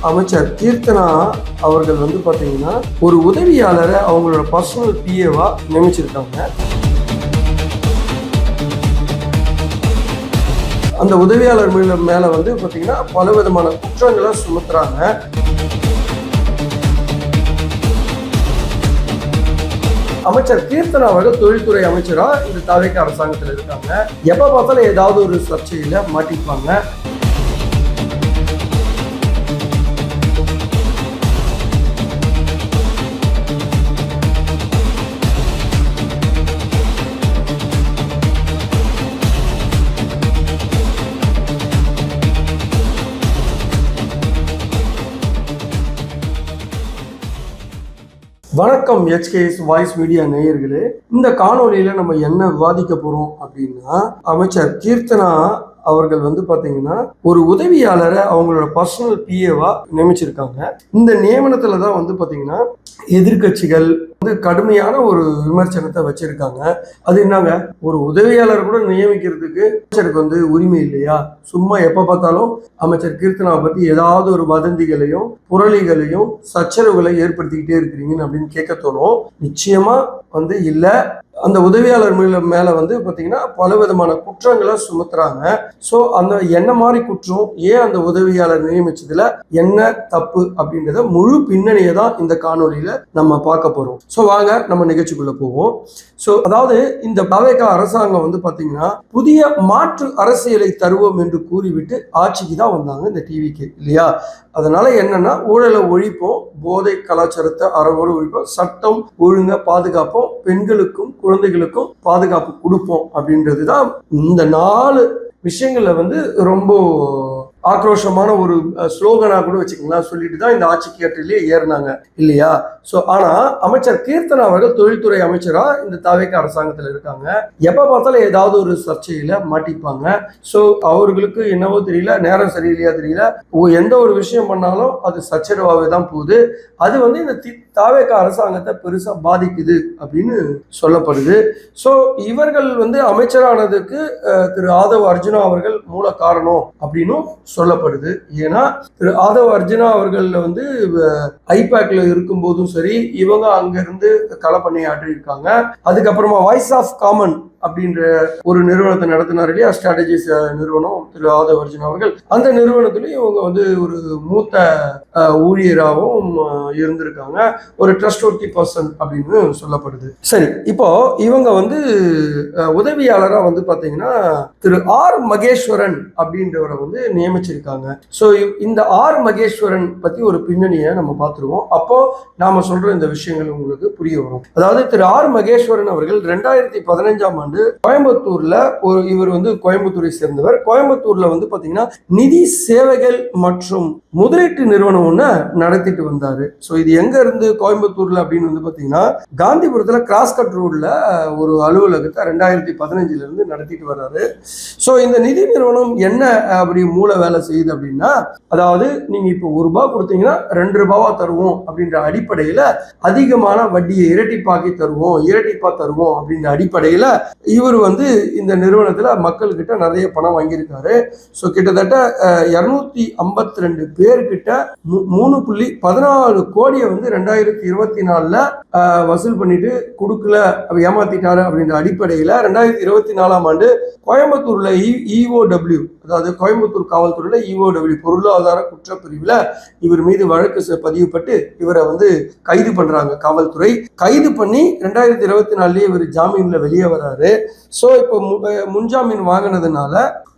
அமைச்சர் கீர்த்தனா அவர்கள் வந்து பார்த்தீங்கன்னா ஒரு உதவியாளரை அவங்களோட பர்சனல் பிஏவா நியமிச்சிருக்காங்க. அந்த உதவியாளர் மேல வந்து பார்த்தீங்கன்னா பல விதமான குற்றங்களை சுமத்துறாங்க. அமைச்சர் கீர்த்தனா அவர்கள் தொழில்துறை அமைச்சரா இந்த தவிக அரசாங்கத்தில் இருக்காங்க. எப்ப பார்த்தாலும் ஏதாவது ஒரு சர்ச்சையில மாட்டிப்பாங்க. வணக்கம் HKS வாய்ஸ் மீடியா நேயர்களே. இந்த காணொலியில நம்ம என்ன விவாதிக்க போறோம் அப்படின்னா, அமைச்சர் கீர்த்தனா அவர்கள் வந்து பாத்தீங்கன்னா ஒரு உதவியாளரை அவங்களோட பர்சனல் பிஏவா நியமிச்சிருக்காங்க. இந்த நியமனத்துல தான் வந்து பாத்தீங்கன்னா எதிர்கட்சிகள் வந்து கடுமையான ஒரு விமர்சனத்தை வச்சிருக்காங்க. அது என்னங்க, ஒரு உதவியாளர் கூட நியமிக்கிறதுக்கு அமைச்சருக்கு வந்து உரிமை இல்லையா? சும்மா எப்ப பார்த்தாலும் அமைச்சர் கீர்த்தனாவை பத்தி ஏதாவது ஒரு வதந்திகளையும் புரளிகளையும் சச்சரவுகளை ஏற்படுத்திக்கிட்டே இருக்கிறீங்கன்னு அப்படின்னு கேட்க தோணும். நிச்சயமா வந்து இல்ல. அந்த உதவியாளர் மேல வந்து பாத்தீங்கன்னா பல விதமான குற்றங்களை சுமத்துறாங்க. சோ அந்த என்ன மாதிரி குற்றம், ஏன் அந்த உதவியாளர் நியமிச்சதுல என்ன தப்பு அப்படின்றத முழு பின்னணியை தான் இந்த காணொலியில நம்ம பார்க்க போறோம். சோ வாங்க நம்ம நிகழ்ச்சிக்குள்ள போவோம். சோ அதாவது இந்த தவிக அரசாங்கம் வந்து பாத்தீங்கன்னா புதிய மாற்று அரசியலை தருவோம் என்று கூறிவிட்டு ஆட்சிக்கு தான் வந்தாங்க இந்த டிவிக்கு இல்லையா? அதனால என்னன்னா, ஊழலை ஒழிப்போம், போதை கலாச்சாரத்தை அறவோடு ஒழிப்போம், சட்டம் ஒழுங்க பாதுகாப்போம், பெண்களுக்கும் குழந்தைகளுக்கும் பாதுகாப்பு கொடுப்போம் அப்படின்றது தான் இந்த 4 விஷயங்கள்ல வந்து ரொம்ப ஆக்ரோஷமான ஒரு ஸ்லோகனா கூட வச்சுக்கலாம் சொல்லிட்டு தான் இந்த ஆட்சி கேட்டிலே ஏறினாங்க இல்லையா? சோ ஆனா அமைச்சர் கீர்த்தனா அவர்கள் தொழில்துறை அமைச்சரா இந்த தவிக அரசாங்கத்துல இருக்காங்க. எப்ப பார்த்தாலும் ஏதாவது ஒரு சர்ச்சையில மாட்டிப்பாங்க. சோ அவர்களுக்கு என்னவோ தெரியல, நேரம் சரியில்லையா தெரியல, எந்த ஒரு விஷயம் பண்ணாலும் அது சச்சரவாவே தான் போகுது. அது வந்து இந்த தவிக அரசாங்கத்தை பெருசா பாதிக்குது அப்படின்னு சொல்லப்படுது. சோ இவர்கள் வந்து அமைச்சரானதுக்கு திரு ஆதவ் அர்ஜுனா அவர்கள் மூல காரணம் அப்படின்னும் சொல்லப்படுது. ஏன்னா திரு ஆதவ் அர்ஜுனா அவர்கள் வந்து ஐபேக்ல இருக்கும் போதும் சரி, இவங்க அங்க இருந்து கள பணியாற்றி இருக்காங்க. அதுக்கப்புறமா வாய்ஸ் ஆஃப் காமன் அப்படின்ற ஒரு நிறுவனத்தை நடத்தினார் இல்லையா, ஸ்ட்ராட்டஜிஸ் நிறுவனம், திரு ஆதவ் அர்ஜுனா அவர்கள். அந்த நிறுவனத்திலையும் இவங்க வந்து ஒரு மூத்த ஊழியராகவும் இருந்திருக்காங்க, ஒரு ட்ரஸ்ட்வொர்த்தி பர்சன் அப்படின்னு சொல்லப்படுது. சரி, இப்போ இவங்க வந்து உதவியாளரா வந்து பாத்தீங்கன்னா திரு ஆர் மகேஸ்வரன் அப்படின்றவரை வந்து நியமிச்சிருக்காங்க. ஸோ இந்த ஆர் மகேஸ்வரன் பத்தி ஒரு பின்னணியை நம்ம பார்த்துருவோம். அப்போ நாம சொல்ற இந்த விஷயங்கள் உங்களுக்கு புரிய வரும். அதாவது திரு ஆர் மகேஸ்வரன் அவர்கள் 2015ஆம் ஆண்டு கோயம்புத்தூர்ல இவர் வந்து கோயம்புத்தூரை சேர்ந்தவர். கோயம்புத்தூர்ல வந்து பாத்தீங்கன்னா நிதி சேவைகள் மற்றும் முதலீட்டு நிறுவனம் ஒண்ணு நடத்திட்டு வந்தாரு. ஸோ இது எங்க இருந்து கோயம்புத்தூர்ல அப்படின்னு வந்து பாத்தீங்கன்னா காந்திபுரத்துல கிராஸ்கட் ரோட்ல ஒரு அலுவலகத்தை 2015 இருந்து நடத்திட்டு வர்றாரு. ஸோ இந்த நிதி நிறுவனம் என்ன அப்படி மூல வேலை செய்யுது அப்படின்னா, அதாவது நீங்க இப்போ ₹1 கொடுத்தீங்கன்னா ₹2 தருவோம் அப்படின்ற அடிப்படையில அதிகமான வட்டியை இரட்டிப்பாக்கி தருவோம், இரட்டிப்பா தருவோம் அப்படின்ற அடிப்படையில இவர் வந்து இந்த நிறுவனத்துல மக்கள் கிட்ட நிறைய பணம் வாங்கியிருக்காரு. ஸோ கிட்டத்தட்ட 252 பேர்கிட்ட 3.14 கோடியை வந்து 2024 வசூல் பண்ணிட்டு கொடுக்கல, ஏமாத்திட்டாரு அப்படின்ற அடிப்படையில 2024ஆம் ஆண்டு கோயம்புத்தூர்ல EOW, அதாவது கோயம்புத்தூர் காவல்துறையில EOW பொருளாதார குற்றப்பிரிவுல இவர் மீது வழக்கு பதிவுப்பட்டு இவரை வந்து கைது பண்றாங்க காவல்துறை. கைது பண்ணி 2024 இவர் ஜாமீன்ல வெளியே வராரு. ஸோ இப்போ முன்ஜாமீன் வாங்கினதுனால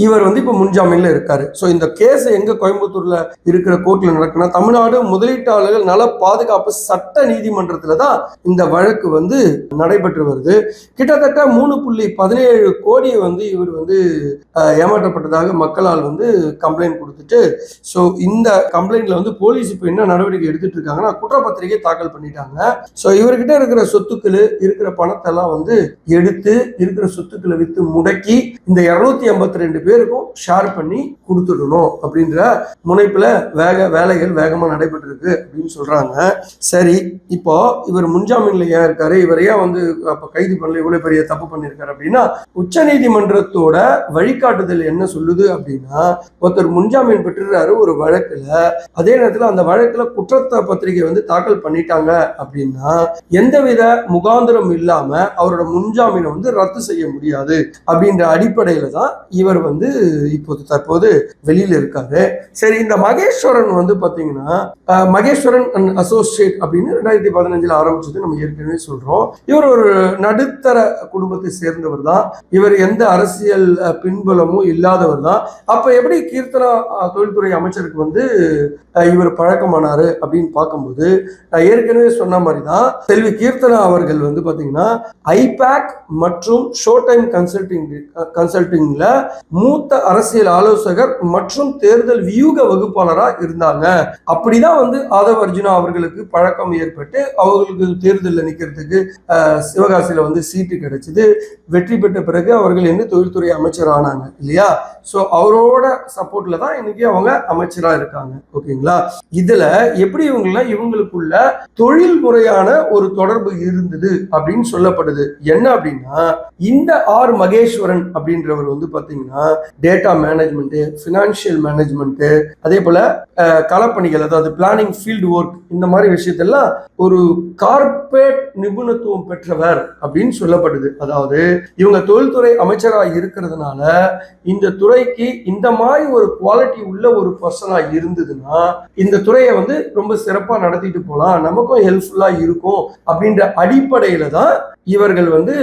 இவர் வந்து இப்போ முன்ஜாமீன்ல இருக்காரு. ஸோ இந்த கேஸ் எங்க கோயம்புத்தூர்ல இருக்கிற கோர்ட்ல நடக்குன்னா, தமிழ்நாடு முதலீட்டாளர்கள் நல பாதுகாப்பு சட்ட நீதிமன்றத்துல தான் இந்த வழக்கு வந்து நடைபெற்று வருது. கிட்டத்தட்ட 3.17 கோடியை வந்து இவர் வந்து ஏமாற்றப்பட்டதாக மக்களால் வந்து கம்ப்ளைண்ட் கொடுத்துட்டு, ஸோ இந்த கம்ப்ளைண்ட்ல வந்து போலீஸ் இப்போ என்ன நடவடிக்கை எடுத்துட்டு இருக்காங்கன்னா, குற்றப்பத்திரிகை தாக்கல் பண்ணிட்டாங்க. ஸோ இவர்கிட்ட இருக்கிற சொத்துக்கள், இருக்கிற பணத்தை எல்லாம் வந்து எடுத்து இருக்கிற சொத்துக்களை வித்து முடக்கி இந்த 252 பேருக்கும் ஷேர் பண்ணி கொடுத்துடணும் அப்படின்ற முனைப்புல வேலைகள் வேகமா நடைபெற்று இருக்கு அப்படின்னு சொல்றாங்க. சரி, இப்போ இவர் முன்ஜாமீன்ல ஏன் இருக்காரு, இவர் ஏன் வந்து கைது பண்ணல, இவ்வளவு பெரிய தப்பு பண்ணிருக்காரு அப்படின்னா, உச்ச நீதிமன்றத்தோட வழிகாட்டுதல் என்ன சொல்லுது அப்படின்னா, ஒருத்தர் முன்ஜாமீன் பெற்றுறாரு ஒரு வழக்குல, அதே நேரத்துல அந்த வழக்குல குற்றத்த பத்திரிகை வந்து தாக்கல் பண்ணிட்டாங்க அப்படின்னா எந்தவித முகாந்திரம் இல்லாம அவரோட முன்ஜாமீனை வந்து ரத்து செய்ய முடியாது அப்படின்ற அடிப்படையில தான் இவர் வந்து தற்போது வெளியில இருக்காரு. சரி, இந்த மகேஸ்வரன் வந்து பாத்தீங்கன்னா மகேஸ்வரன் அண்ட் அசோசியேட் அப்படின்னு 2015 ஆரம்பிச்சது நம்ம ஏற்கனவே சொல்றோம். இவர் ஒரு நடுத்தர குடும்பத்தை சேர்ந்தவர் தான். இவர் எந்த அரசியல் பின்புலமும் இல்லாதவர் தான். அப்ப எப்படி கீர்த்தனா தொழில்துறை அமைச்சருக்கு வந்து இவர் பழக்கமானாரு அப்படின்னு பார்க்கும்போது, நான் ஏற்கனவே சொன்ன மாதிரி தான் செல்வி கீர்த்தனா அவர்கள் வந்து பாத்தீங்கன்னா ஐபேக் மற்றும் ஷோ டைம் கன்சல்டிங்ல மூத்த அரசியல் ஆலோசகர் மற்றும் தேர்தல் வியூக வகுப்பாளரா இருந்தாங்க. அப்படிதான் வந்து ஆதவ் அர்ஜுனா அவர்களுக்கு பழக்கம் ஏற்பட்டு அவர்களுக்கு தேர்தலில் நிக்கிறதுக்கு சிவகாசியில வந்து சீட்டு கிடைச்சது. வெற்றி பெற்ற பிறகு அவர்கள் என்ன தொழில்துறை அமைச்சர் ஆனாங்க இல்லையா? சோ அவரோட சப்போர்ட்ல தான் இன்னைக்கு அவங்க அமைச்சரா இருக்காங்க. ஓகேங்களா? இதுல எப்படி இவங்களுக்குள்ள தொழில் முறையான ஒரு தொடர்பு இருந்தது அப்படின்னு சொல்லப்படுது. என்ன அப்படின்னா, இந்த ஆர் மகேஸ்வரன் அப்படின்றவர் வந்து பாத்தீங்கன்னா டேட்டா மேனேஜ்மெண்ட், பினான்சியல் மேனேஜ்மெண்ட், அதே போல களப்பணிகள், அதாவது பிளானிங், ஃபீல்டு ஒர்க், இந்த மாதிரி விஷயத்தெல்லாம் ஒரு கார்ப்பரேட் நிபுணத்துவம் பெற்றவர் அப்படின்னு சொல்லப்படுது. அதாவது இவங்க தொழில்துறை அமைச்சராக இருக்கிறதுனால இந்த துறைக்கு இந்த மாதிரி ஒரு குவாலிட்டி உள்ள ஒரு பர்சனா இருந்ததுன்னா இந்த துறையை வந்து ரொம்ப சிறப்பா நடத்திட்டு போலாம், நமக்கும் ஹெல்ப்ஃபுல்லா இருக்கும் அப்படின்ற அடிப்படையில தான் இவர்கள் வந்து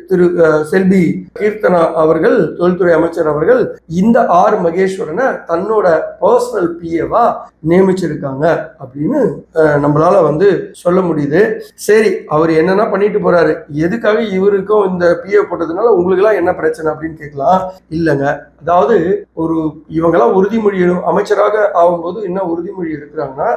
திரு செல்வி கீர்த்தனா அவர்கள், தொழில்துறை அமைச்சர் அவர்கள், இந்த ஆர் மகேஸ்வரனை தன்னோட பர்சனல் பிஏவா நியமிச்சிருக்காங்க அப்படின்னு நம்மளால வந்து சொல்ல முடியுது. சரி, அவர் என்னன்னா பண்ணிட்டு போறாரு, எதுக்காக இவருக்கும் இந்த பிஏ போட்டதுனால உங்களுக்கு எல்லாம் என்ன பிரச்சனை அப்படின்னு கேட்கலாம். இல்லைங்க, அதாவது இவங்கெல்லாம் உறுதிமொழி அமைச்சராக ஆகும்போது என்ன உறுதிமொழி எடுக்கிறாங்கன்னா,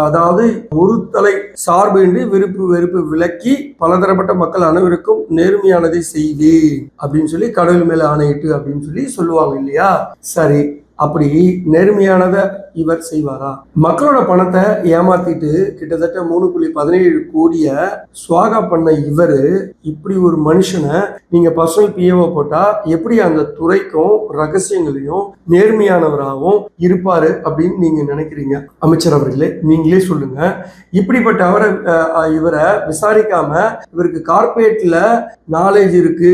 அதாவது ஒரு தலை சார்பு இன்றி விருப்பு வெறுப்பு விலக்கி பலதரப்பட்ட மக்கள் அனைவருக்கும் நேர்மையானதை செய்வேன் அப்படின்னு சொல்லி கடவுள் மேல ஆணையிட்டு அப்படின்னு சொல்லி சொல்லுவாங்க இல்லையா? சரி, அப்படி நேர்மையானதை இவர் செய்வாரா? மக்களோட பணத்தை ஏமாத்திட்டு கிட்டத்தட்ட 3.17 கோடிய சுவாகா பண்ண இவரு, இப்படி ஒரு மனுஷனை நீங்க பர்சனல் பிஏவோ போட்டா எப்படி அந்த துறைக்கும் ரகசியங்களையும் நேர்மையானவராகவும் இருப்பாரு அப்படின்னு நீங்க நினைக்கிறீங்க? அமைச்சர் அவர்களே, நீங்களே சொல்லுங்க. இப்படிப்பட்ட இவரை விசாரிக்காம இவருக்கு கார்பரேட்ல நாலேஜ் இருக்கு,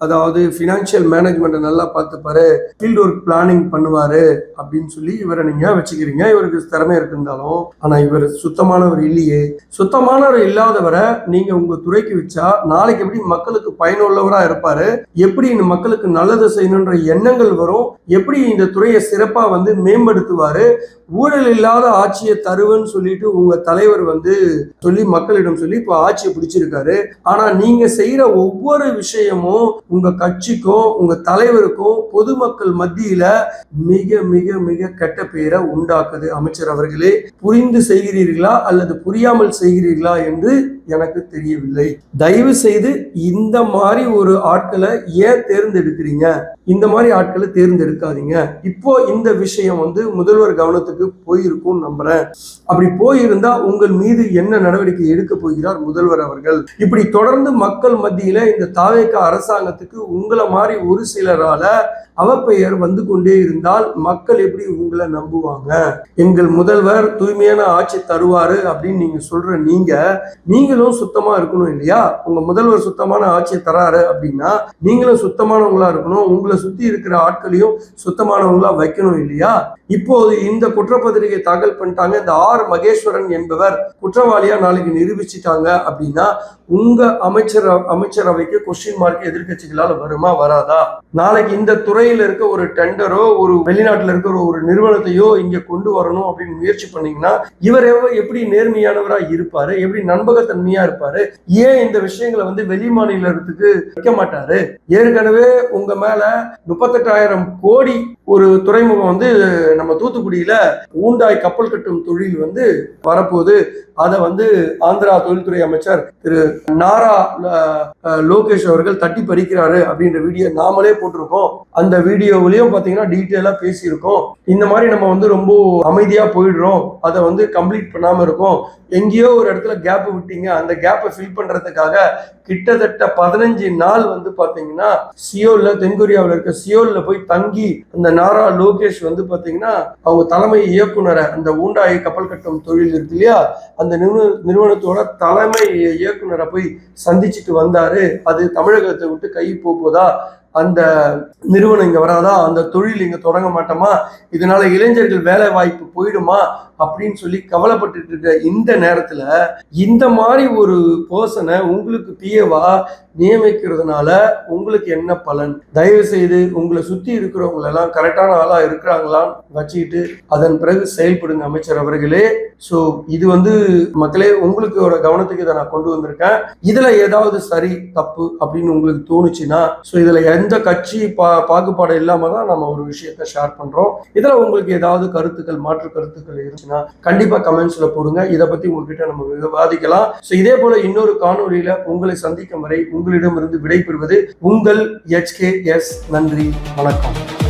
அதாவது பினான்சியல் மேனேஜ்மெண்ட் நல்லா பார்த்துப்பாரு, ஃபீல்டு ஒர்க் பிளானிங் பண்ணுவாரு அப்படின்னு சொல்லி இவரை நீங்க வச்சுக்கிறீங்க. இவருக்கு திறமை இருக்குந்தாலும், ஆனா இவர் சுத்தமானவர் இல்லையே. சுத்தமானவர் இல்லாதவரை நீங்க உங்க துறைக்கு வச்சா நாளைக்கு எப்படி மக்களுக்கு பயனுள்ளவரா இருப்பாரு, எப்படி இந்த மக்களுக்கு நல்லது செய்யணுன்ற எண்ணங்கள் வரும், எப்படி இந்த துறையை சிறப்பா வந்து மேம்படுத்துவாரு, ஊழல் இல்லாத ஆட்சியை தருவேன்னு சொல்லிட்டு உங்க தலைவர் வந்து சொல்லி மக்களிடம் சொல்லி இப்ப ஆட்சியை பிடிச்சிருக்காரு. ஆனா நீங்க செய்யற ஒவ்வொரு விஷயமும் உங்க கட்சிக்கும் உங்க தலைவருக்கும் பொதுமக்கள் மத்தியில மிக மிக மிக கெட்ட பெயரை உண்டாக்குது. அமைச்சர் அவர்களே, புரிந்து செய்கிறீர்களா அல்லது புரியாமல் செய்கிறீர்களா என்று எனக்கு தெரியவில்லை. தயவு செய்து இந்த மாதிரி ஒரு ஆட்களை ஏன் தேர்ந்தெடுக்கிறீங்க? இந்த மாதிரி ஆட்களை தேர்ந்தெடுக்காதீங்க. இப்போ இந்த விஷயம் வந்து முதல்வர் கவனத்துக்கு போயிருக்கும் நம்புறேன். அப்படி போயிருந்தா உங்கள் மீது என்ன நடவடிக்கை எடுக்க போகிறார் முதல்வர் அவர்கள்? இப்படி தொடர்ந்து மக்கள் மத்தியில இந்த தாவேக அரசாங்கத்துக்கு உங்களை மாதிரி ஒரு சிலரால அவப்பெயர் வந்து கொண்டே இருந்தால் மக்கள் எப்படி உங்களை நம்புவாங்க? எங்கள் முதல்வர் தூய்மையான ஆட்சி தருவாரு அப்படின்னு நீங்க சொல்ற நீங்களும் சுத்தமா இருக்கணும் இல்லையா? உங்க முதல்வர் சுத்தமான ஆட்சியை தராரு அப்படின்னா நீங்களும் சுத்தமானவங்களா இருக்கணும், உங்களை சுத்தி இருக்கிற ஆட்களையும் சுத்தமானவங்களா வைக்கணும் இல்லையா? இப்போது இந்த குற்றப்பத்திரிகை தாக்கல் பண்ணிட்டாங்க, இந்த ஆர் மகேஸ்வரன் என்பவர் குற்றவாளியா நாளைக்கு நிரூபிச்சுட்டாங்க அப்படின்னா உங்க அமைச்சரவைக்கு கொஸ்டின் மார்க் எதிர்கட்சிகளால் வருமா வராதா? நாளைக்கு இந்த துறையில இருக்க ஒரு டெண்டரோ ஒரு வெளிநாட்டுல இருக்கிற ஒரு நிறுவனத்தையோ இங்க கொண்டு வரணும் அப்படின்னு முயற்சி பண்ணீங்கன்னா இவர் எப்படி நேர்மையானவரா இருப்பாரு, எப்படி நம்பகத்தன்மையா இருப்பாரு? ஏன் இந்த விஷயங்களை வந்து வெளி மாநிலத்துக்கு வைக்க மாட்டாரு? ஏற்கனவே உங்க மேல 38,000 கோடி ஒரு துறைமுகம் வந்து நம்ம தூத்துக்குடியில ஊண்டாய் கப்பல் கட்டும் தொழில் வந்து வரப்போகுது. அதை வந்து ஆந்திரா தொழில்துறை அமைச்சர் திரு நாரா லோகேஷ் அவர்கள் தட்டி பறிக்கிறாரு அப்படின்ற வீடியோ நாமளே போட்டிருக்கோம். அந்த வீடியோவிலையும் பாத்தீங்கன்னா டீட்டெயிலா பேசியிருக்கோம். இந்த மாதிரி நம்ம வந்து ரொம்ப அமைதியா போயிடுறோம், அதை வந்து கம்ப்ளீட் பண்ணாம இருக்கோம், எங்கேயோ ஒரு இடத்துல கேப் விட்டீங்க, அந்த கேப்பை ஃபில் பண்றதுக்காக கிட்டத்தட்ட 15 நாள் வந்து பாத்தீங்கன்னா சியோல்ல, தென்கொரியாவில் இருக்க சியோல்ல போய் தங்கி அந்த நாரா லோகேஷ் வந்து பாத்தீங்கன்னா அவங்க தலைமை இயக்குனரை, அந்த ஊண்டாய் கப்பல் கட்டும் தொழில் இருக்கு இல்லையா, அந்த நிறுவனத்தோட தலைமை இயக்குனரை போய் சந்திச்சுட்டு வந்தாரு. அது தமிழகத்தை விட்டு கை போகுதா, அந்த நிறுவனம் இங்க வராதா, அந்த தொழில் இங்க தொடங்க மாட்டோமா, இதனால இளைஞர்கள் வேலை வாய்ப்பு போயிடுமா அப்படின்னு சொல்லி கவலைப்பட்டு இருக்க இந்த நேரத்துல இந்த மாதிரி ஒரு பர்சனை உங்களுக்கு பிஏவா நியமிக்கிறதுனால உங்களுக்கு என்ன பலன்? தயவு செய்து உங்களை சுத்தி இருக்கிறவங்க எல்லாம் கரெக்டான ஆளா இருக்கிறாங்களான்னு வச்சுக்கிட்டு அதன் பிறகு செயல்படுங்க அமைச்சர் அவர்களே. ஸோ இது வந்து மக்களே உங்களுக்கு ஒரு கவனத்துக்கு இதை நான் கொண்டு வந்திருக்கேன். இதுல ஏதாவது சரி தப்பு அப்படின்னு உங்களுக்கு தோணுச்சுன்னா, ஸோ இதுல எந்த கட்சி பாகுபாடு இல்லாம தான் நம்ம ஒரு விஷயத்த ஷேர் பண்றோம். இதுல உங்களுக்கு ஏதாவது கருத்துக்கள், மாற்று கருத்துக்கள் இருந்துச்சுன்னா கண்டிப்பா கமெண்ட்ஸ்ல போடுங்க. இதை பத்தி உங்ககிட்ட நம்ம விவாதிக்கலாம். ஸோ இதே போல இன்னொரு காணொலியில உங்களை சந்திக்கும் வரை உங்களிடமிருந்து விடைபெறுவது உங்கள் HKS. நன்றி, வணக்கம்.